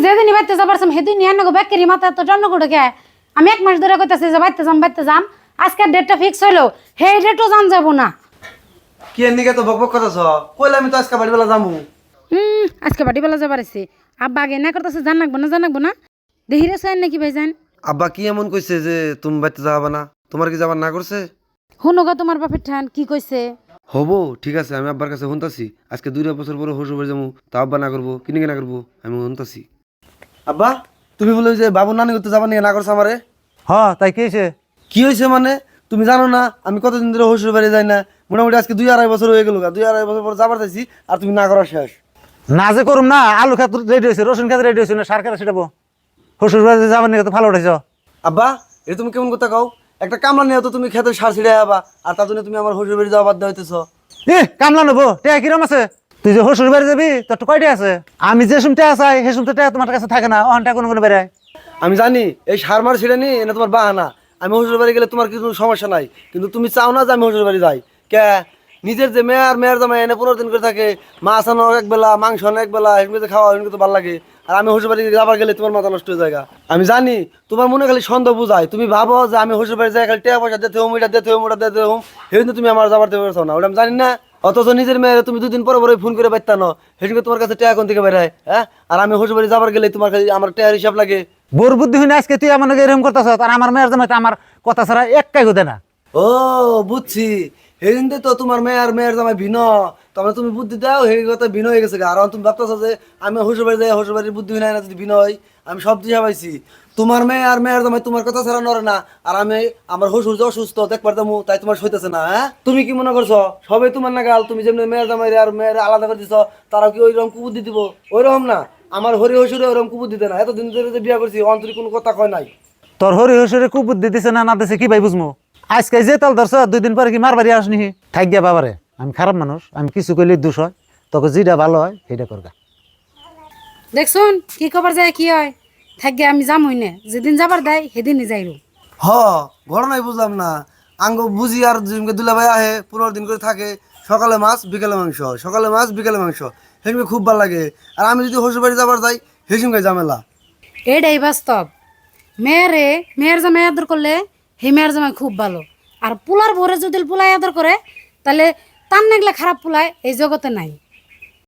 যেদিনই বাইতে যাবার সেদিন নিয়ে নেবো ব্যাকেরি মাথা তো জন্ম করে গে। আমি 1 মাস ধরে কইতাছি যে বাইতে যাম আজকের ডেটটা ফিক্স হইলো, হে ডেটও জান যাবো না। কি এদিকে তো বকবক করতেছ, কইলে আমি তো আজকে বাড়ি বেলা যাবো। আজকে বাড়ি বেলা যাবার আছে। আব্বা আগে না করতেছে জান লাগবো না দেহিরে চাই নাকি ভাই জান। আব্বা কি এমন কইছে যে তুমি বাড়িতে যাবা না? তোমার কি যাবার না করছে? শুনো তোমার বাপের ঠান কি কইছে। হবো ঠিক আছে, আমি আব্বার কাছে শুনতাছি। আজকে 2 বছর পরে শ্বশুর বাড়ি যাবো, তা আব্বা না করবো কিনে না করবো আমি শুনতাছি। আব্বা তুমি বলে যে বাবু নানি করতে যাবার নিয়ে না করছো আমারে? তাই কি হয়েছে? কি হয়েছে মানে? তুমি জানো না আমি কতদিন ধরে শ্বশুর বাড়ি যাই না? মোটামুটি আজকে 2-2.5 বছর হয়ে গেল, 2-2.5 বছর পর যাবার চাইছি আর তুমি না করা শেষ। না যে করুম না, আলু খাত রেডি হয়েছে, রসুন খাত রেডি হয়েছে না, সার খাতে সেটাবো শ্বশুর বাড়িতে যাবার নিয়ে তো ভালো উঠেছ। আব্বা এটা তুমি কেমন কথা কও? একটা কামলা নিয়ে তো তুমি খেতে সার ছিড়ে যাবা, আর তার জন্য তুমি আমার শ্বশুর বাড়ি যাওয়া বাদ হইতেছ। কামলা নেবো টেয়া কিরম আছে? তুই যে শ্বশুর বাড়ি যাবি তোর তো কয়টা আছে? আমি যে সুম টেয়া চাই সে সুম তো টেয়া তোমার কাছে থাকে না, অহনটা কোনো কোনো বেড়ায়। আমি জানি এই সার মার ছিঁড়ে নি এনে তোমার বাহানা। আমি শ্বশুর বাড়ি গেলে তোমার কিছু সমস্যা নাই, কিন্তু তুমি চাও না যে আমি শ্বশুর বাড়ি যাই। কে নিজের যে মেয়ের জামাই এনে 15 দিন করে থাকে, মাছ আনো এক বেলা, মাংস আনো এক বেলা, এগুলো খাওয়া এগুলো তো ভালো লাগে। আর আমি শ্বশুর বাড়ি যাবার গেলে তোমার মাথা নষ্ট হয়ে যায়। আমি জানি তোমার মনে খালি সন্দেহ বুঝায়, তুমি ভাবো যে আমি শ্বশুর বাড়ি যাই খালি টাকা পয়সা দিতে হোম, এটা দিতে হোম, ওটা দিতে হোম, সেদিন তুমি আমার যাবার দেবে না, ওটা আমি জানি না। অথচ নিজের মেয়ের তুমি 2 দিন পরে পরে ফোন করে পাইতা না, সেদিকে তোমার কাছে টাকা কোন থেকে বের হয়? হ্যাঁ, আর আমি শ্বশুর বাড়ি যাবার গেলে তোমার খালি আমার টাকার হিসাব লাগে। বোর বুদ্ধি হইনা আজকে তুই আমার এরকম করতেছ, আর আমার মেয়ের জামাই তো আমার কথা ছাড়া একটাই কথা না। ও বুঝছি, সেদিন তো তোমার মেয়ের জামাই ভিন্ন, তবে তুমি বুদ্ধি দাও সেই কথা ভিন্ন হয়ে গেছে। আর তুমি ভাবতেছো যে আমি শ্বশুর বাড়ি যাই, শ্বশুর বাড়ির বুদ্ধি হয় না যদি ভিন্ন হয়। আমি সব দিশা পাইছি, তোমার মেয়ের জামাই তোমার কথা ছাড়া নড়ে না। আর আমি আমার শ্বশুর যে অসুস্থ দেখবার দামু, তাই তোমার সইতেছে না। হ্যাঁ, তুমি কি মনে করছো সবাই তোমার নাগাল? তুমি যেমনি মেয়ের জামাই আর মেয়ের আলাদা করে দিছ, তারাও কি ওইরকম কুবুদ্ধি দিব? ওইরকম না, আমার হরি শ্বশুরে ওইরকম কুবুদ্ধি দেয় না। এতদিন ধরে যে বিয়ে করছি অন্তরিক কোনো কথা কয় নাই। তোর হরি হসুরে খুব বুদ্ধি দিছে না না দিছে কি ভাই বুঝমু? আজকে যে তাল ধরছ 2 দিন পরে কি মার বাড়ি আসনি? থাক গিয়া বাবারে, আমি খারাপ মানুষ, আমি কিছু কইলে দোষ হয়, তোকে যেটা ভালো হয় সেটা করগা। দেখছুন কি খবর যায় কি হয়, থাকবে আমি যাম হইনে, যেদিন যাবার দেয় সেদিনই যাইরো। হ, ঘটনাই বুঝলাম না। আঙ্গ বুঝি আর দুলাভাই আহে 15 দিন করে থাকে, সকালে মাছ বিকেলে মাংস, সকালে মাছ বিকেলে মাংস, সেগুলো খুব ভালো লাগে। আর আমি যদি শ্বশুর বাড়ি যাবার যাই সেসঙ্গে ঝামেলা। এটাই বাস্তব। মেয়ের জামাই আদর করলে হে মেয়ের জামাই খুব ভালো, আর পোলার ভরে যদি পোলাই আদর করে তাহলে তার নাগলে খারাপ পোলায় এই জগতে নাই।